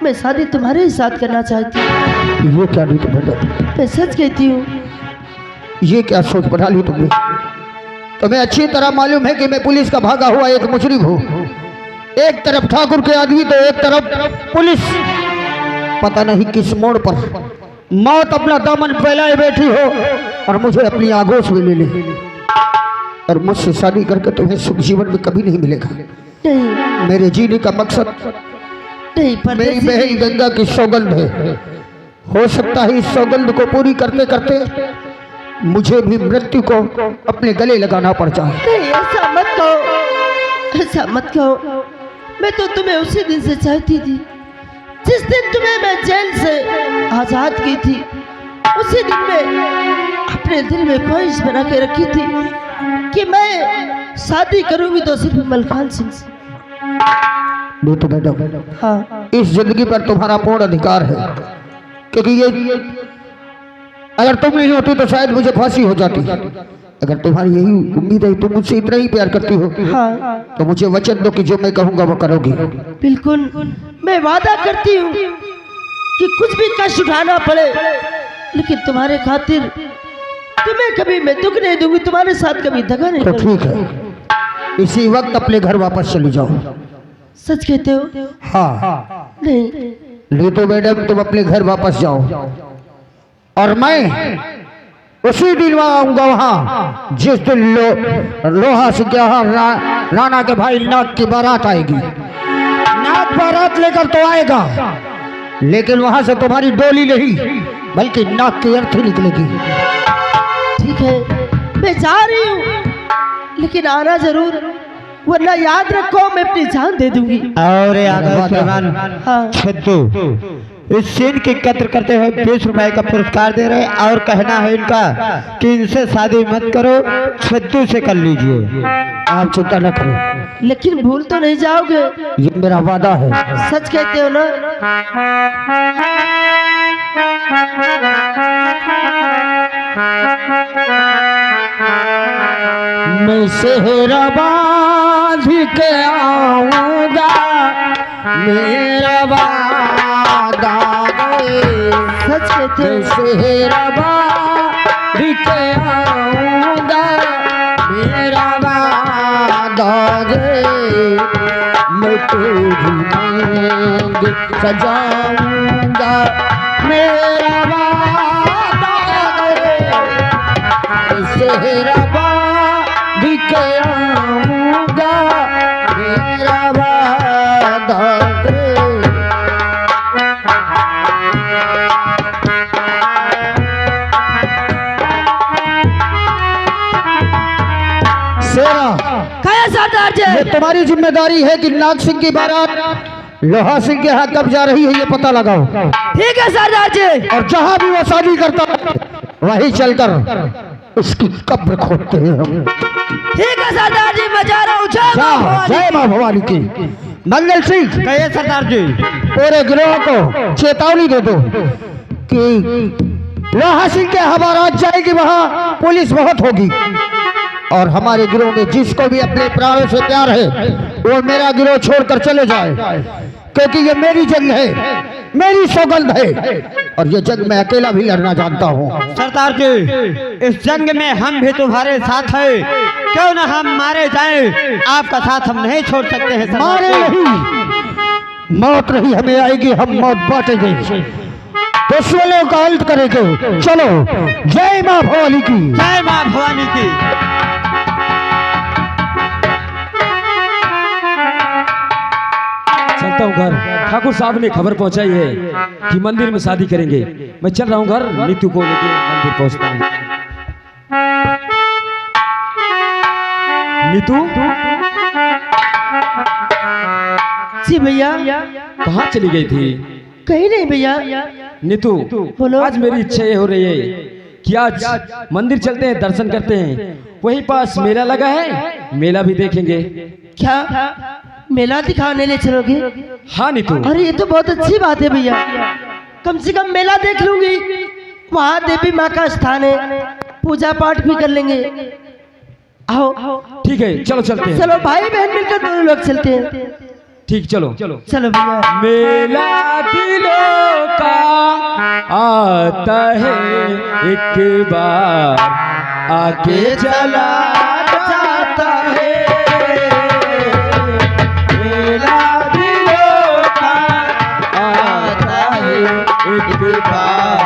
मैं शादी तुम्हारे ही साथ करना चाहती हूँ। ये क्या नीतू बेटा, मैं सच कहती हूँ। ये क्या सोच बना ली तुमने? तुम्हें अच्छी तरह मालूम है कि मैं पुलिस का भागा हुआ एक मुजरिम हूँ। एक तरफ ठाकुर के आदमी तो एक तरफ पुलिस। पता नहीं किस मोड़ पर मौत अपना दामन फैलाए बैठी हो और मुझे अपनी आगोश में ले ले। और मुझसे शादी करके तुम्हें सुख जीवन में कभी नहीं मिलेगा। नहीं, मेरे जीने का मकसद नहीं, मेरी बहन गंगा की सौगंध है। हो सकता है इस सौगंध को पूरी करते करते मुझे भी मृत्यु को अपने गले लगाना पड़ जाए। नहीं, ऐसा मत कहो, ऐसा मत कहो। मैं तो तुम्हें उसी दिन से चाहती थी जिस दिन तुम्हें मैं जेल से आजाद की थी। उसी दिन में अपने दिल में ख्वाहिश बना के रखी थी कि मैं शादी करूंगी तो सिर्फ मलखान सिंह से। तो मैडम, हाँ, इस जिंदगी पर तुम्हारा पूर्ण अधिकार है, क्योंकि ये अगर तुम नहीं होती तो शायद मुझे फांसी हो जाती। अगर तुम्हारी यही उम्मीद है, तुम मुझसे इतना ही प्यार करती हो, हाँ, तो मुझे वचन दो कि जो मैं कहूंगा वो करोगी। बिल्कुल, मैं वादा करती हूँ कि कुछ भी कष्ट उठाना पड़े, लेकिन तुम्हारे खातिर तुम्हें कभी मैं दुख नहीं दूंगी, तुम्हारे साथ कभी दगा नहीं तो करूंगी। ठीक है, इसी वक्त अपने घर वापस चली जाओ। सच कहते हो? हाँ। नहीं, तो मैडम तुम अपने घर वापस जाओ और मैं उसी दिन आऊंगा वहां जिस दिन लोहा से क्या राणा के भाई नाग की बारात आएगी। नाग बारात लेकर तो आएगा, लेकिन वहां से तुम्हारी डोली नहीं बल्कि नाग की अर्थी निकलेगी। ठीक है, मैं जा रही हूँ, लेकिन आना जरूर, वरना याद रखो मैं अपनी जान दे दूंगी। और हाँ, छद्दू इस सीन की कद्र करते हुए 20 रुपए का पुरस्कार दे रहे, और कहना है इनका कि इनसे शादी मत करो, छद्दू से कर लीजिए। आप चिंता न करो, लेकिन भूल तो नहीं जाओगे? ये मेरा वादा है। सच कहते हो ना? मैं सेहरा बांध के आऊंगा, मेरा वादा है। सच कहते मैं हो? सेहरा बांध के आऊंगा, मेरा वादा है। मैं तेरी मांग सजाऊंगा, मेरा वादा है। मैं सेहरा के आऊंगा, मेरा वादा है। सेरा, कया सरदार जी? ये तुम्हारी जिम्मेदारी है कि नाग सिंह की बारात लोहा सिंह के यहाँ कब जा रही है ये पता लगाओ। ठीक है सरदार जी। और जहाँ भी वो शादी करता है वहीं चलकर उसकी कब्र खोदते हैं हम। ठीक है सरदार जी, मैं जा रहा हूँ। जय माँ भवानी की। मंगल सिंह, कहिए सरदार जी। पूरे गिरोह को चेतावनी दे दो कि लोहा सिंह के बारात जाएगी, वहाँ पुलिस बहुत होगी, और हमारे गिरोह में जिसको भी अपने प्राणों से प्यार है वो मेरा गिरोह छोड़कर चले जाए, क्योंकि ये मेरी जंग है, मेरी सौगंध है, और ये जंग मैं अकेला भी लड़ना जानता हूँ। सरदार जी, इस जंग में हम भी तुम्हारे साथ हैं, क्यों ना हम मारे जाएं, आपका साथ हम नहीं छोड़ सकते हैं। मारे नहीं, मौत नहीं हमें आएगी, हम मौत बांटेंगे, दुश्मनों का अंत करेंगे। चलो, जय माँ भवानी की। जय माँ भवानी की। चलता हूँ घर। ठाकुर साहब ने खबर पहुंचाई है कि मंदिर में शादी करेंगे। मैं चल रहा हूँ घर, नीतू को लेके मंदिर पहुंचता हूँ। नीतू, जी भैया। कहाँ चली गई थी? कहीं नहीं भैया। नीतू, बोलो। आज मेरी इच्छा ये हो रही है कि आज मंदिर चलते हैं, दर्शन करते हैं। वहीं पास मेला लगा है, मेला भी देखेंगे। क्या मेला दिखाने ले चलोगे? हाँ नीतू। अरे ये तो बहुत अच्छी बात है भैया, कम से कम मेला देख लूंगी, वहाँ देवी माँ का स्थान है, पूजा पाठ भी कर लेंगे। आओ। ठीक है, चलो चलते हैं। चलो भाई बहन मिलकर दोनों लोग चलते हैं। ठीक, चलो। चलो भैया। मेला दिलों का आता है एक बार, आके चला जाता है। मेला दिलों का आता है एक बार,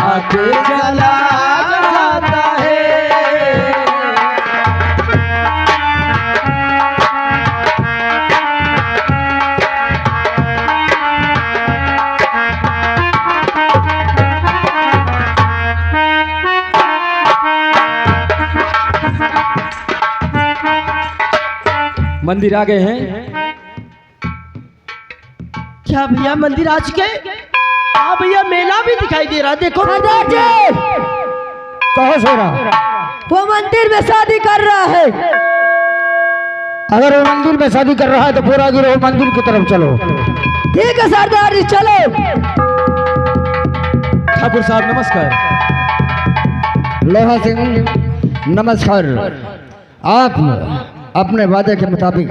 आके चला जाता है। मंदिर आ गए हैं। क्या भैया मंदिर आ चुके? हाँ भैया, मेला भी दिखाई दे रहा, देखो। सरदार जी, कहो सोरा, वो मंदिर में शादी कर रहा है। अगर वो मंदिर में शादी कर रहा है तो पूरा गिरोह मंदिर की तरफ चलो। ठीक है सरदार जी, चलो। ठाकुर साहब नमस्कार। लोहा सिंह नमस्कार। आप अपने वादे के मुताबिक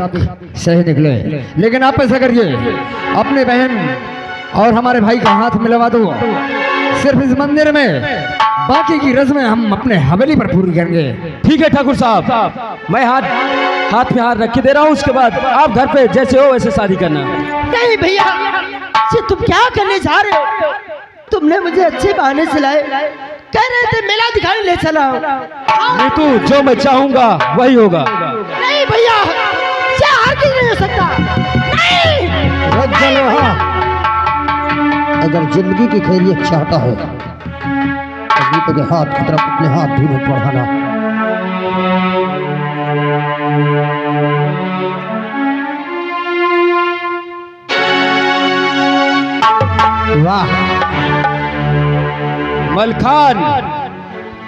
सही निकले, लेकिन आप ऐसा करिए, अपने बहन और हमारे भाई का हाथ मिलवा दो सिर्फ इस मंदिर में, बाकी की रस्में हम अपने हवेली पर पूरी करेंगे। ठीक है ठाकुर साहब, मैं हाथ में हाथ रख के दे रहा हूँ, उसके बाद आप घर पे जैसे हो वैसे शादी करना। नहीं भैया, ये तुम क्या करने जा रहे हो? तुमने मुझे अच्छे बहाने से लाए, कह रहे थे मेला दिखाने ले चला। नीतू, जो मैं चाहूंगा वही होगा। नहीं भैया, ये हार किस नहीं हो सकता। नहीं। रुक जा लोहा, अगर जिंदगी की खैरियत चाहता है तो नीतू के हाथ की तरफ अपने हाथ भी मत बढ़ाना। वाह मलखान,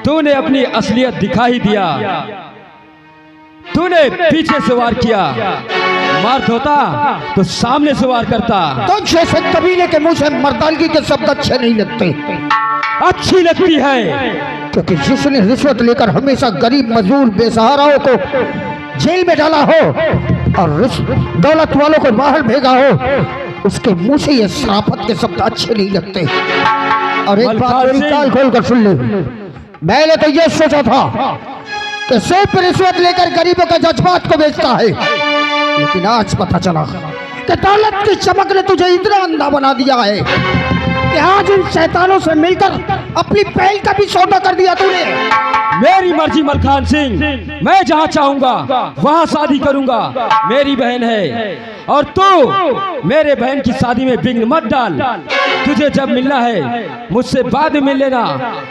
तूने अपनी असलियत दिखा ही दिया। तूने पीछे से वार किया, मर्द होता तो सामने से वार करता। तो जैसे कबीले के मुंह से मर्दानगी के शब्द अच्छे नहीं लगते। अच्छी लगती है, क्योंकि जिसने रिश्वत लेकर हमेशा गरीब मजदूर बेसहाराओं को जेल में डाला हो और दौलत वालों को बाहर भेजा हो, उसके मुंह से ये शराफत के शब्द अच्छे नहीं लगते। और एक बात मेरी कान खोल कर सुन ले, मैंने तो ये सोचा था कि सिर्फ रिश्वत लेकर गरीबों के जज्बात को बेचता है, लेकिन आज पता चला कि दौलत की चमक ने तुझे इतना अंधा बना दिया है कि आज इन शैतानों से मिलकर अपनी पहल का भी सौदा कर दिया तूने। मेरी मर्जी मलखान सिंह, मैं जहाँ चाहूंगा वहाँ शादी करूंगा। मेरी बहन है और तू मेरे बहन की शादी में विघ्न मत डाल। तुझे जब मिलना है मुझसे बाद में मिल लेना,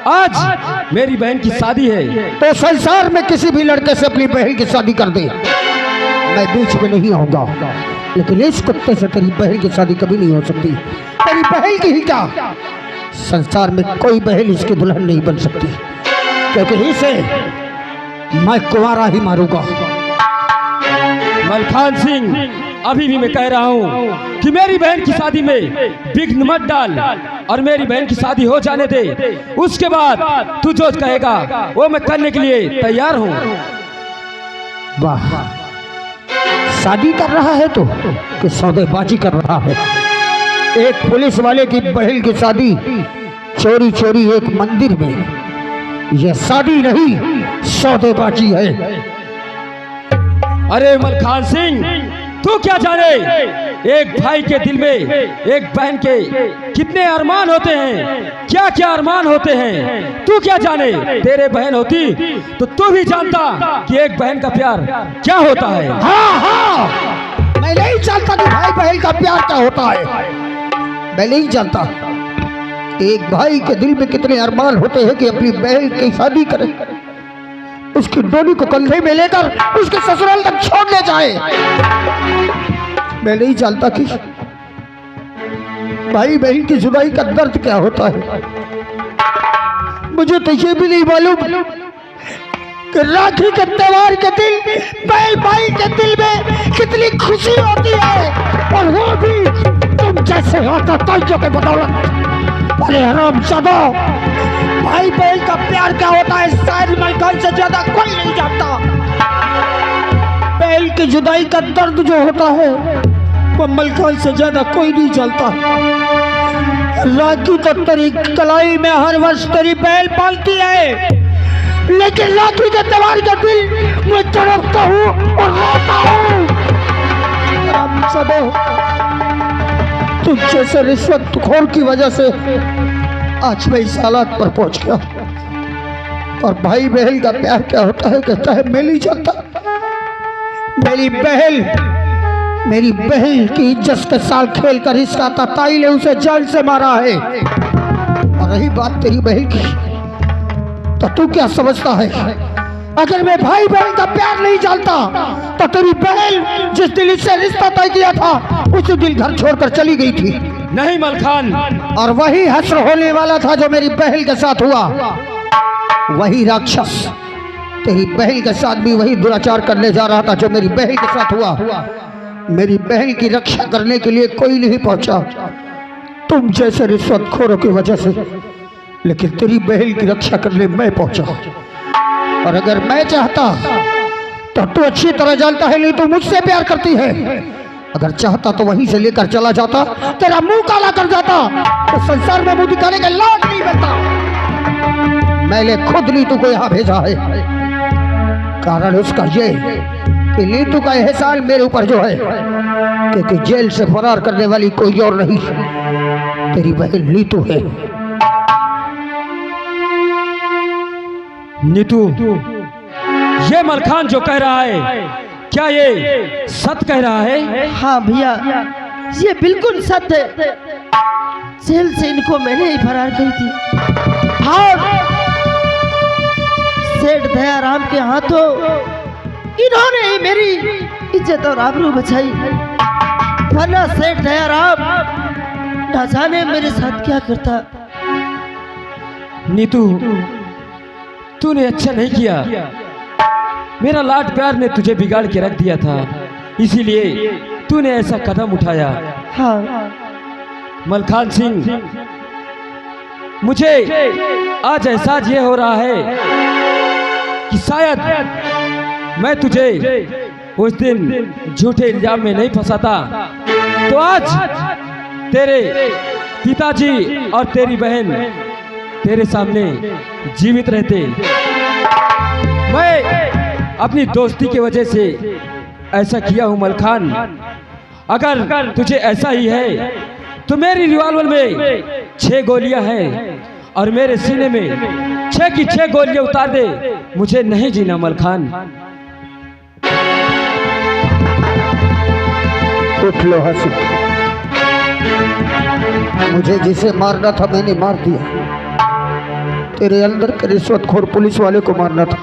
आज मेरी बहन की शादी है। तो संसार में किसी भी लड़के से अपनी बहन की शादी कर दे, मैं बीच में नहीं आऊंगा, लेकिन इस कुत्ते से तेरी बहन की शादी कभी नहीं हो सकती। तेरी बहन की ही क्या, संसार में कोई बहन इसकी दुल्हन नहीं बन सकती, क्योंकि इसे मैं कुंवारा ही मारूंगा। मलखान सिंह, अभी भी मैं कह रहा हूँ कि मेरी बहन की शादी में विघ्न मत डाल और मेरी बहन की शादी हो जाने दे। उसके बाद तू जो कहेगा वो मैं करने के लिए तैयार हूँ। वाह, शादी कर रहा है तो कि सौदेबाजी कर रहा है? एक पुलिस वाले की बहन की शादी चोरी चोरी एक मंदिर में, यह शादी नहीं सौदेबाजी है। अरे मलखान सिंह, तू क्या जाने एक भाई के दिल में एक बहन के कितने अरमान होते हैं, क्या क्या अरमान होते हैं। तू क्या जाने, तेरे बहन होती तो तू भी जानता कि एक बहन का प्यार क्या होता है। हाँ हाँ, मैं नहीं जानता कि भाई बहन का प्यार क्या होता है। मैं नहीं जानता एक भाई के दिल में कितने अरमान होते हैं कि अपनी बहन की शादी करे, उसकी डोली को कंधे में लेकर उसके ससुराल तक छोड़ने जाए। मैं नहीं जानता कि भाई बहन की जुदाई का दर्द क्या होता है। मुझे तो ये भी नहीं मालूम कि राखी के त्योहार के दिन बहन भाई के दिल में कितनी खुशी होती है, और वो भी तुम जैसे होता तैयों के बदौलत। अरे हरामजादा, भाई बहन का प्यार क्या होता है शायद मलखान से ज्यादा कोई नहीं जानता। बहन की जुदाई का दर्द जो होता है वो मलखान से ज्यादा कोई नहीं चलता। राखी तो तेरी कलाई में हर वर्ष तेरी बैल पालती है, लेकिन राखी के त्योहार का दिल मैं तड़पता हूँ और रोता हूँ। तुम जैसे रिश्वतखोर की वजह से आज मैं इस हालात पर पहुंच गया। और भाई बहन का प्यार क्या होता है कहता है मिल ही जाता। मेरी बहन की इज्जत के साथ खेल कर इसका ताई ने उसे जेल से मारा है। और रही बात तेरी बहन की, तो तू क्या समझता है? अगर मैं भाई बहन का प्यार नहीं जानता तो तेरी बहन जिस दिन इससे रिश्ता तय किया था उसी दिन घर छोड़कर चली गई थी। नहीं मलखान, और वही हश्र होने वाला था जो मेरी बहन के साथ हुआ। वही राक्षस तेरी बहन के साथ भी वही दुराचार करने जा रहा था जो मेरी बहन के साथ हुआ। मेरी बहन की रक्षा करने के लिए कोई नहीं पहुंचा, तुम जैसे रिश्वतखोरों की वजह से, लेकिन तेरी बहन की रक्षा करने मैं पहुंचा। और अगर मैं चाहता तो तू अच्छी तरह जानता है नहीं तू मुझसे प्यार करती है। अगर चाहता तो वहीं से लेकर चला जाता, तेरा मुंह काला कर जाता, तो संसार में मुंह दिखाने के लायक नहीं बनता। मैंने खुद नीतू को यहाँ भेजा है, कारण उसका ये कि नीतू का एहसान मेरे ऊपर जो है, क्योंकि जेल से फरार करने वाली कोई और नहीं तेरी बहन नीतू है। नीतू, ये मलखान जो कह रहा है क्या ये सत्य कह रहा है? हाँ भैया, ये बिल्कुल सत्य है। जेल से इनको मैंने ही फरार की थी। और सेठ दयाराम के हाथों इन्होंने ही मेरी इज्जत और आबरू बचाई, वरना सेठ दयाराम न जाने मेरे साथ क्या करता। नीतू, तूने अच्छा नहीं किया। मेरा लाड प्यार ने तुझे बिगाड़ के रख दिया था, इसीलिए तूने ऐसा कदम उठाया। हाँ मलखान सिंह, मुझे आज एहसास ये हो रहा है कि शायद मैं तुझे उस दिन झूठे इल्जाम में नहीं फंसाता तो आज तेरे पिताजी और तेरी बहन तेरे सामने जीवित रहते। मैं अपनी दोस्ती की वजह से ऐसा किया हूँ मलखान। अगर तुझे ऐसा ही है तो मेरी रिवॉल्वर में 6 गोलियां हैं और मेरे सीने में 6 की 6 गोलियां उतार दे, मुझे नहीं जीना मलखान। उठ लो हंसी, मुझे जिसे मारना था मैंने मार दिया। तेरे अंदर के रिश्वतखोर पुलिस वाले को मारना था।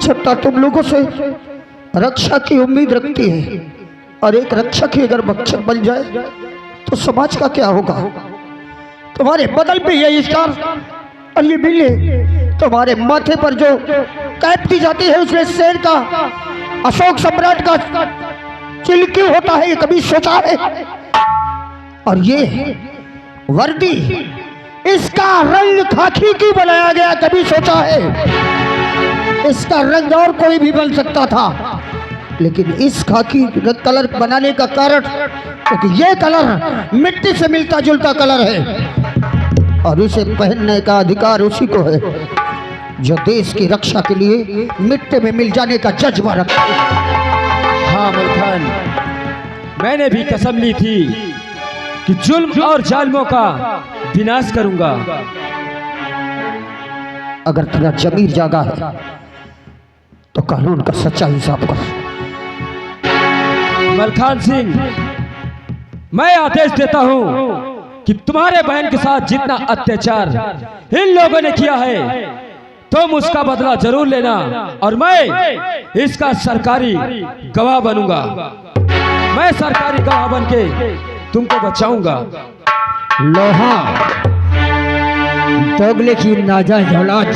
जनता तुम लोगों से रक्षा की उम्मीद रखती है, और एक रक्षक ही अगर भक्षक बन जाए तो समाज का क्या होगा? तुम्हारे बदल पे ये स्टार और ये बिल्ले, तुम्हारे माथे पर जो कैप दी जाती है उसमें शेर का, अशोक सम्राट का चिन्ह क्यों होता है, ये कभी सोचा है? और ये वर्दी, इसका रंग खाकी क्यों बनाया गया, कभी सोचा है? इसका रंग और कोई भी बन सकता था, लेकिन इस खाकी कलर बनाने का कारण क्योंकि ये कलर मिट्टी से मिलता जुलता कलर है, और इसे पहनने का अधिकार उसी को है जो देश की रक्षा के लिए मिट्टी में मिल जाने का जज्बा रखता है। हाँ मलखान, मैंने भी कसम ली थी कि जुल्म और जालिमों का विनाश करूंगा। अगर तेरा जमीर जागा है तो कानून का सच्चा हिसाब कर। मलखान सिंह, मैं आदेश देता हूं कि तुम्हारे बहन के साथ जितना अत्याचार इन लोगों ने किया है तुम उसका बदला जरूर लेना, और मैं इसका सरकारी गवाह बनूंगा। मैं सरकारी गवाह बन के तुमको बचाऊंगा। लोहा दोगले की नाजायज औलाद,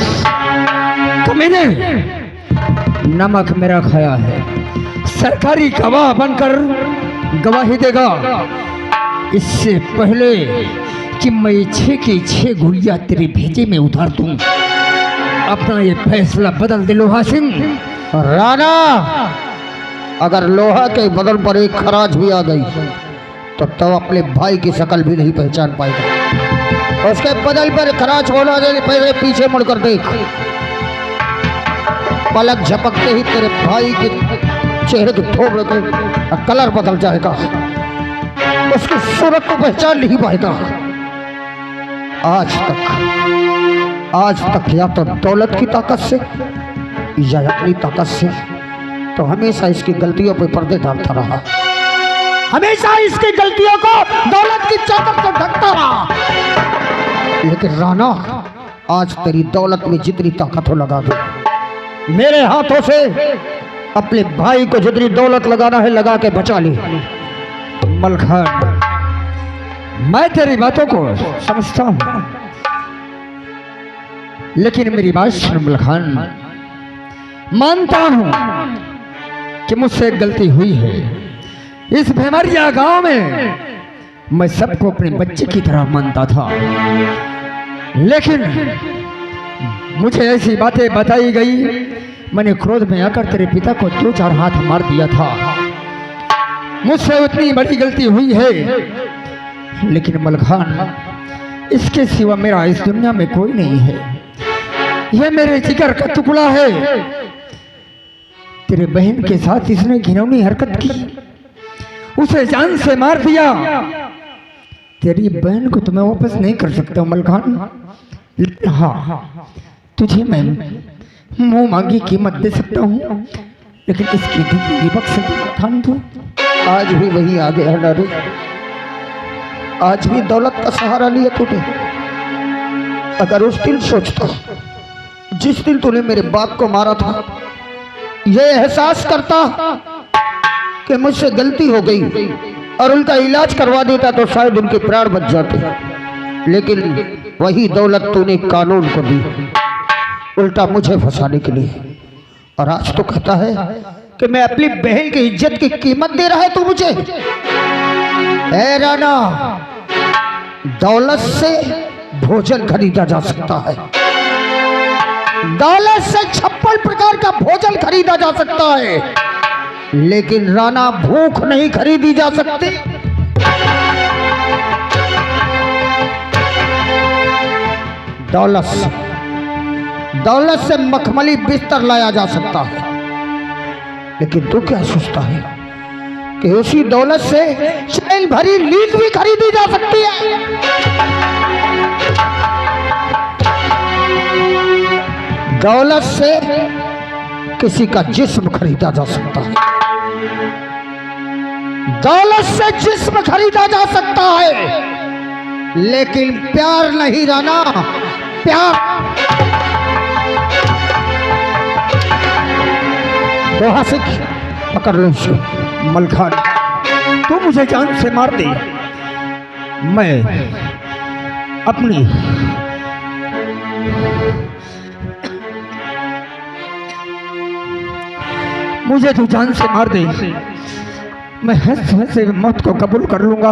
कमीने, नमक मेरा खाया है, सरकारी गवाह बनकर गवाही देगा। इससे पहले कि मैं 6 की 6 गोलियां तेरे भेजे में उतार दूं, अपना ये फैसला बदल दे लोहा सिंह। राणा, अगर लोहा के बदन पर एक खराज भी आ गई तो अपने भाई की शक्ल भी नहीं पहचान पाएगा। उसके बदल पर खराज होना दे, पहले पीछे मुड़कर देख, पलक झपकते ही तेरे भाई के चेहरे के थोबड़े का कलर बदल जाएगा, उसकी सूरत को पहचान नहीं पाएगा। आज तक या तो दौलत की ताकत से या अपनी ताकत से तो हमेशा इसकी गलतियों पर पर्दे डालता रहा, हमेशा इसकी गलतियों को दौलत की चादर से ढकता रहा। लेकिन राणा, आज तेरी दौलत में जितनी ताकत हो लगा दे, मेरे हाथों से अपने भाई को जितनी दौलत लगाना है लगा के बचा ले। मलखान, मैं तेरी बातों को समझता हूं, लेकिन मेरी बात सुन मलखान। मानता हूं कि मुझसे एक गलती हुई है। इस भेमरिया गांव में मैं सबको अपने बच्चे की तरह मानता था, लेकिन मुझे ऐसी बातें बताई गई, मैंने क्रोध में आकर तेरे पिता को 2-4 हाथ मार दिया था। मुझसे उतनी बड़ी गलती हुई है, लेकिन मलखान, इसके सिवा मेरा इस दुनिया में कोई नहीं है। यह मेरे जिगर का टुकड़ा है। तेरे बहन के साथ इसने घिनौनी हरकत की, उसे जान से मार दिया। तेरी बहन को तो मैं वापस नहीं कर सकता मलखान, लेकिन हाँ, तुझे मैं मुंह मांगी कीमत दे सकता हूँ, लेकिन इसकी जिंदगी बख्श मलखान तू। आज भी वही आ गया डरे, आज भी दौलत का सहारा लिया तूने। अगर उस दिन सोचता, जिस दिन तूने मेरे बाप को मारा था, ये एहसास करता कि मुझसे गलती हो गई और उनका इलाज करवा देता तो शायद उनके प्राण बच जाते। लेकिन वही दौलत तूने कानून को दी, उल्टा मुझे फंसाने के लिए। और आज तो कहता है कि मैं अपनी बहन की इज्जत की कीमत दे रहा है तू मुझे। ऐ राणा, दौलत से भोजन खरीदा जा सकता है, दौलत से 56 प्रकार का भोजन खरीदा जा सकता है, लेकिन राणा भूख नहीं खरीदी जा सकती। दौलत से मखमली बिस्तर लाया जा सकता है, लेकिन तू क्या सोचता है कि उसी दौलत से चैन भरी नींद भी खरीदी जा सकती है। दौलत से किसी का जिस्म खरीदा जा सकता है, दौलत से जिस्म खरीदा जा सकता है, लेकिन प्यार नहीं राणा, प्यार। वहां से पकड़ लो इसे। मलखान, तू मुझे जान से मार दे, मैं अपनी मुझे तू जान से मार दे, मैं हंस हंस मौत को कबूल कर लूंगा,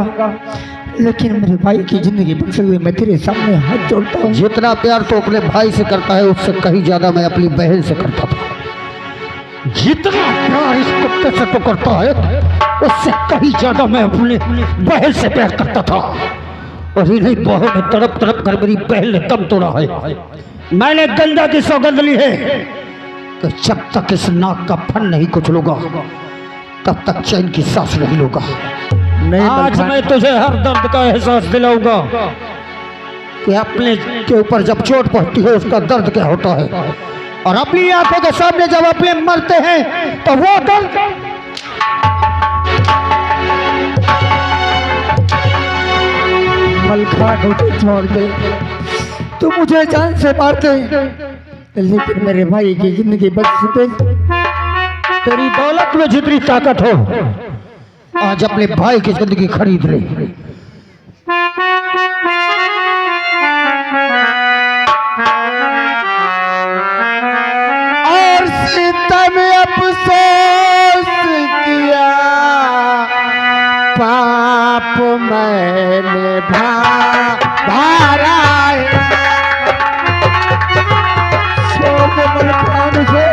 लेकिन मेरे भाई की जिंदगी बख्शे हुए मैं तेरे सामने हाथ जोड़ता हूँ। जितना प्यार तो अपने भाई से करता है, उससे कहीं ज्यादा मैं अपनी बहन से करता था। जितना प्यार इस कुत्ते से तो करता है, उससे कहीं ज्यादा मैं अपने बहन से प्यार करता था। और इन्हीं बाहों में तड़प तड़प कर मेरी बहन ने दम तोड़ा है। मैंने गंगा की सौगंध ली है कि जब तक इस नाक का फन नहीं कुचलूंगा, तब तक चैन की सांस नहीं लूंगा। आज मैं तुझे हर दर्द का एहसास दिलाऊंगा कि अपने के ऊपर जब चोट पहुंचती है उसका दर्द क्या होता है, और अपनी आंखों के सामने जब अपने मरते हैं तो वो दर्द। मलखान, मुझे छोड़ दे, तू मुझे जान से मार दे, लेकिन मेरे भाई की जिंदगी बख्श दे। तेरी दौलत में जितनी ताकत हो, आज अपने भाई की जिंदगी खरीद ले। और सितम अफसोस किया, पाप मैंने भारा है। छोड़ दे मलखान से,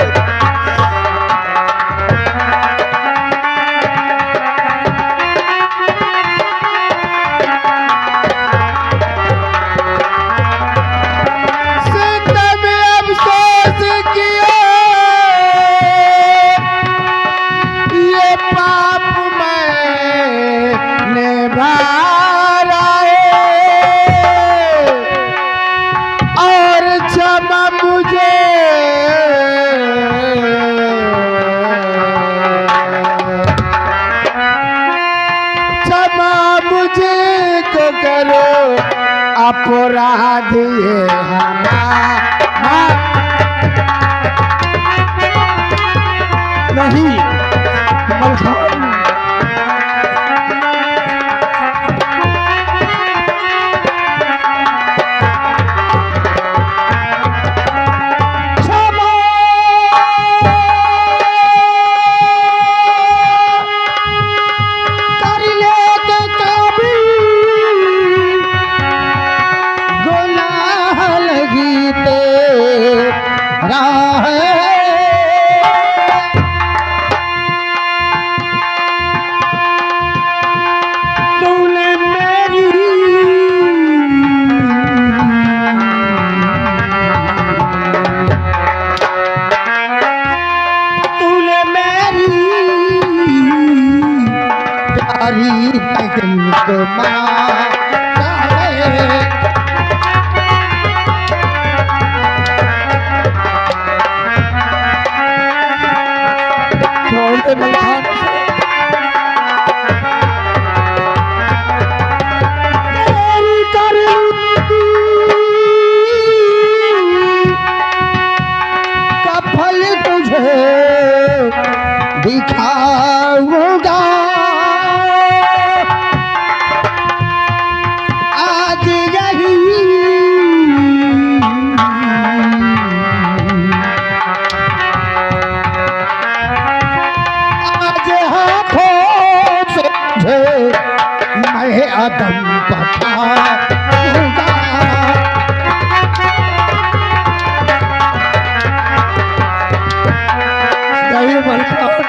करो अपराध ये हमारा नहीं मलखान, दिखाऊंगा आज यही आज हाथों से मैं आदम बताऊंगा नहीं मलखान,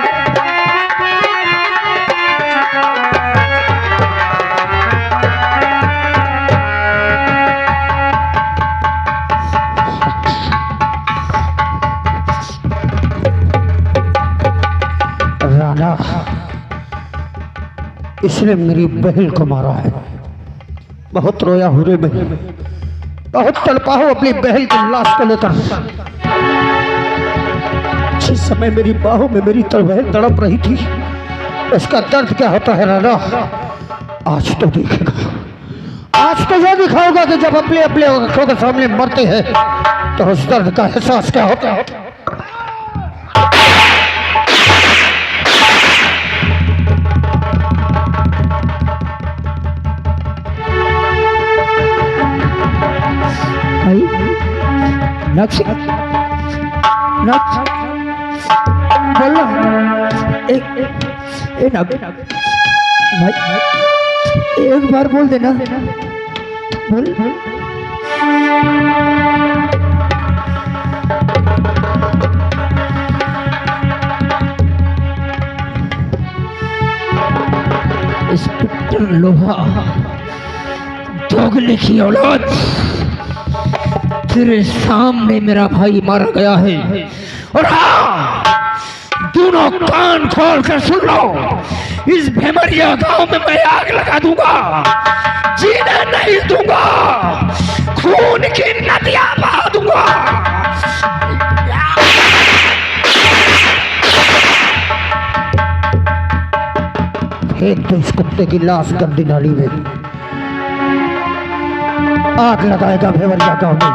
राणा इसने मेरी बहन को मारा है। बहुत रोया हूँ रे मैं, बहुत तड़पा हूँ अपनी बहन की लाश को लेकर। जिस समय मेरी बाहों में मेरी बहन तड़प रही थी, इसका दर्द क्या होता है राणा, आज तो देखेगा। आज तो यह दिखाऊंगा कि जब अपने अपने आंखों के सामने मरते हैं तो उस दर्द का एहसास क्या होता है। भाई नक्श नक्श बोलो, एक भाई एक बार बोल देना, बोल इंस्पेक्टर लोहा, दोगले की औलाद, तेरे सामने मेरा भाई मारा गया है। और हाँ, दोनों कान खोल कर सुन लो, इस भेमरिया गांव में मैं आग लगा दूंगा, जीने नहीं दूंगा, खून की नदियां बहा दूंगा। फेंक दो इस कुत्ते की लाश गंदी नाली में। आग लगाएगा भेवरिया गांव में,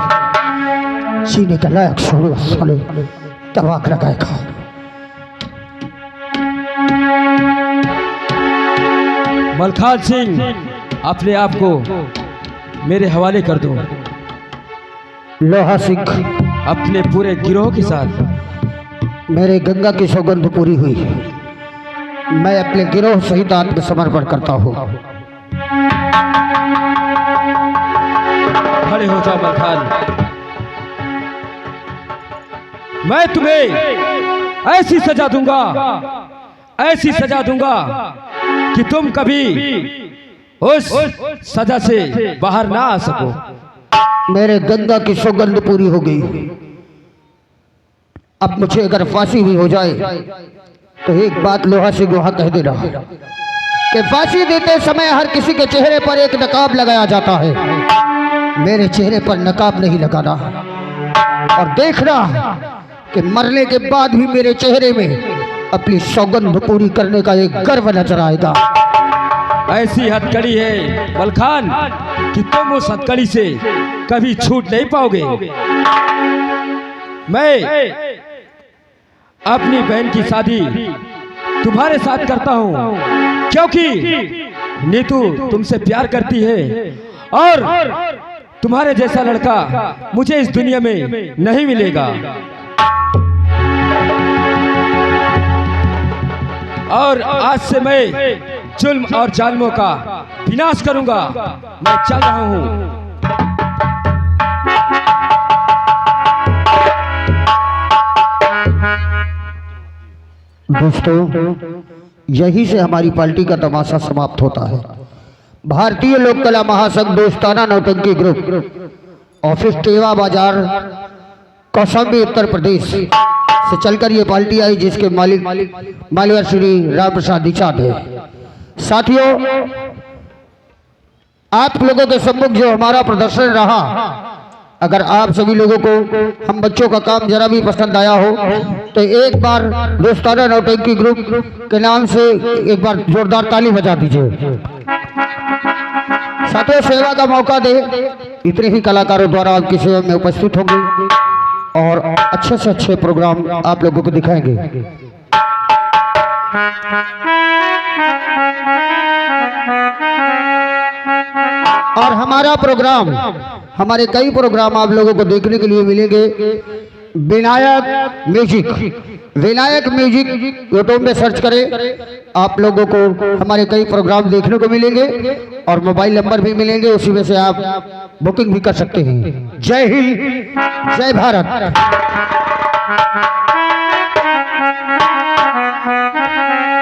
जीने का लायक छोड़ो साले, तब आग लगाएगा। मलखान सिंह, अपने आप को मेरे हवाले कर दो। लोहा सिंह, अपने पूरे गिरोह के साथ मेरे गंगा की सौगंध पूरी हुई, मैं अपने गिरोह सहित आत्मसमर्पण करता हूँ। खड़े हो जाओ मलखान। मैं तुम्हें ऐसी सजा दूंगा, ऐसी सजा दूंगा कि तुम कभी उस सजा से बाहर ना आ सको। मेरे गंगा की सौगंध पूरी हो गई, अब मुझे अगर फांसी भी हो जाए तो एक बात लोहा से गुहा कह देना कि फांसी देते समय हर किसी के चेहरे पर एक नकाब लगाया जाता है, मेरे चेहरे पर नकाब नहीं लगाना। और देखना कि मरने के बाद भी मेरे चेहरे में अपनी सौगंध पूरी करने का एक गर्व नजर आएगा। ऐसी हथकड़ी है मलखान कि तुम उस हथकड़ी से कभी छूट नहीं पाओगे। मैं अपनी बहन की शादी तुम्हारे साथ करता हूं क्योंकि नीतू तुमसे प्यार करती है और तुम्हारे जैसा लड़का मुझे इस दुनिया में नहीं मिलेगा। और आज से मैं जुल्म और जालिमों का विनाश करूंगा। मैं चल रहा हूं। दोस्तों, यही से हमारी पार्टी का तमाशा समाप्त होता है। भारतीय लोक कला महासंघ दोस्ताना नौटंकी ग्रुप, ऑफिस टेवा बाजार, कौशाम्बी, उत्तर प्रदेश से चलकर ये पार्टी आई जिसके मालिक मालवीय श्री राम प्रसाद निषाद है। साथियों, आप लोगों के सम्मुख जो हमारा प्रदर्शन रहा, अगर आप सभी लोगों को हम बच्चों का काम जरा भी पसंद आया हो तो एक बार दोस्ताना नौटंकी ग्रुप के नाम से एक बार जोरदार ताली बजा दीजिए। साथियों, सेवा का मौका दे, इतने ही कलाकारों द्वारा आपकी सेवा में उपस्थित होंगे और अच्छे से अच्छे प्रोग्राम आप लोगों को दिखाएंगे। और हमारा प्रोग्राम, हमारे कई प्रोग्राम आप लोगों को देखने के लिए मिलेंगे। Vinayak music, Vinayak music YouTube में सर्च करें, आप लोगों को हमारे कई प्रोग्राम देखने को मिलेंगे और मोबाइल नंबर भी मिलेंगे, उसी में से आप बुकिंग भी कर सकते हैं। जय हिंद, जय भारत।